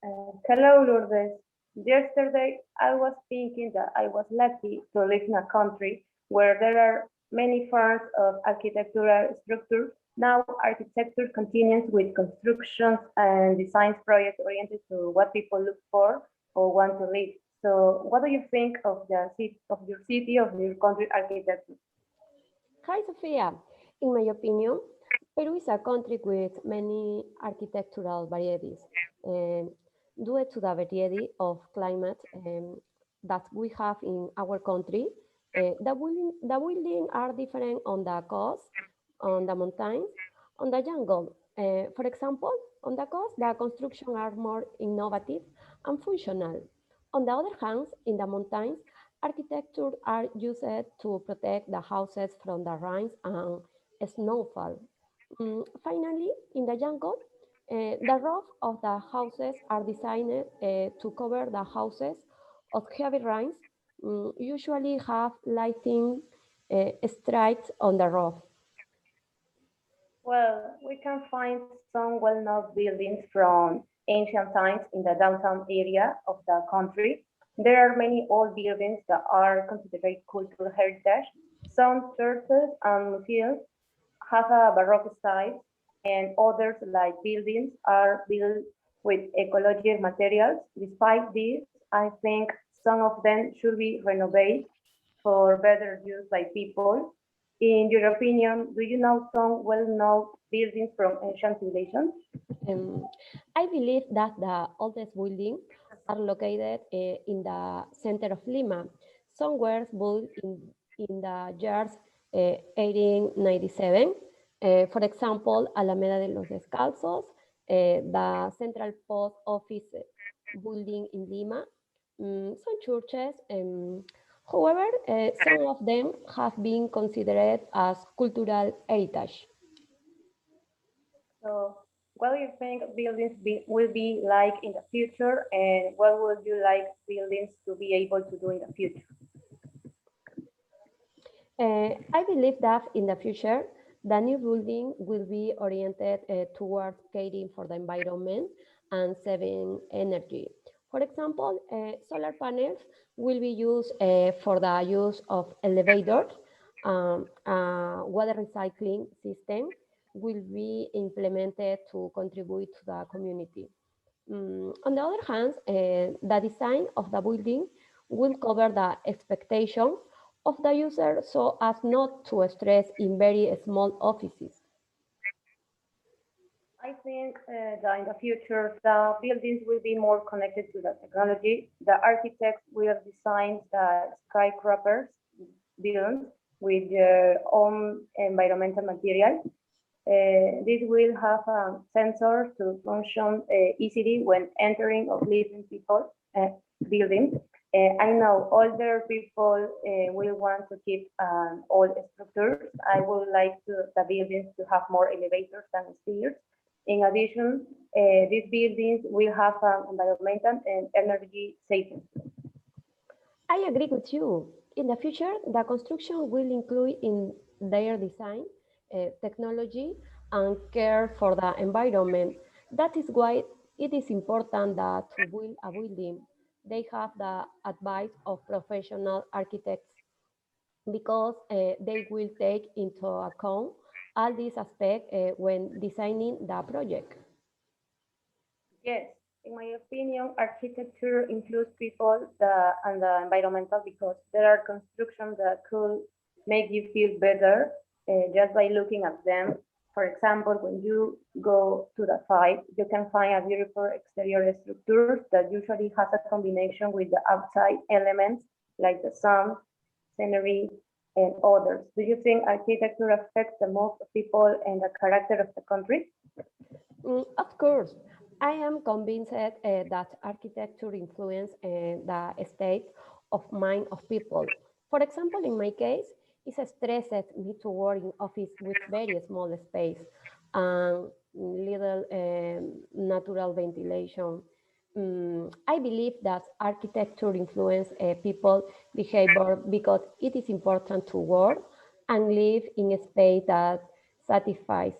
Hello, Lourdes. Yesterday, I was thinking that I was lucky to live in a country where there are many forms of architectural structures. Now, architecture continues with constructions and design projects oriented to what people look for or want to live. So, what do you think of the city, of your country architecture? Hi, Sofia. In my opinion, Peru is a country with many architectural varieties. Um, Due to the variety of climate that we have in our country, the buildings are different on the coast, on the mountains, on the jungle. For example, on the coast, the construction are more innovative and functional. On the other hand, in the mountains, architecture are used to protect the houses from the rains and snowfall. Finally, in the jungle, the roof of the houses are designed to cover the houses of heavy rains, usually have lighting stripes on the roof. Well, we can find some well-known buildings from ancient times in the downtown area of the country. There are many old buildings that are considered cultural heritage. Some churches and museums have a Baroque style, and others, like buildings, are built with ecological materials. Despite this, I think some of them should be renovated for better use by people. In your opinion, do you know some well-known buildings from ancient civilizations? Um, I believe that the oldest buildings are located in the center of Lima. Some were built in the years 1897. For example, Alameda de los Descalzos, the Central Post Office building in Lima, some churches. However, some of them have been considered as cultural heritage. So, what do you think will be like in the future, and what would you like buildings to be able to do in the future? I believe that in the future, the new building will be oriented towards caring for the environment and saving energy. For example, solar panels will be used for the use of elevators. Water recycling system will be implemented to contribute to the community. On the other hand, the design of the building will cover the expectations of the user so as not to stress in very small offices. I think that in the future, the buildings will be more connected to the technology. The architects will design the skyscrapers buildings with their own environmental material. This will have a sensor to function easily when entering or leaving people buildings. I know older people will want to keep old structures. I would like the buildings to have more elevators than stairs. In addition, these buildings will have environmental and energy savings. I agree with you. In the future, the construction will include in their design, technology, and care for the environment. That is why it is important that to build a building, they have the advice of professional architects because they will take into account all these aspects when designing the project. Yes, in my opinion, architecture includes people and the environmental because there are constructions that could make you feel better just by looking at them. For example, when you go to the site, you can find a beautiful exterior structure that usually has a combination with the outside elements like the sun, scenery, and others. Do you think architecture affects the mood of people and the character of the country? Of course, I am convinced that architecture influences the state of mind of people. For example, in my case, it stresses me to work in office with very small space and little natural ventilation. I believe that architecture influences people behavior because it is important to work and live in a space that satisfies.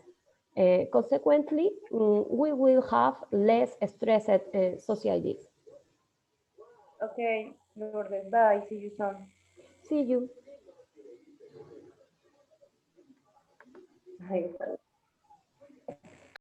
Consequently, we will have less stressed societies. Okay, Lourdes, bye. See you soon. See you. Bye.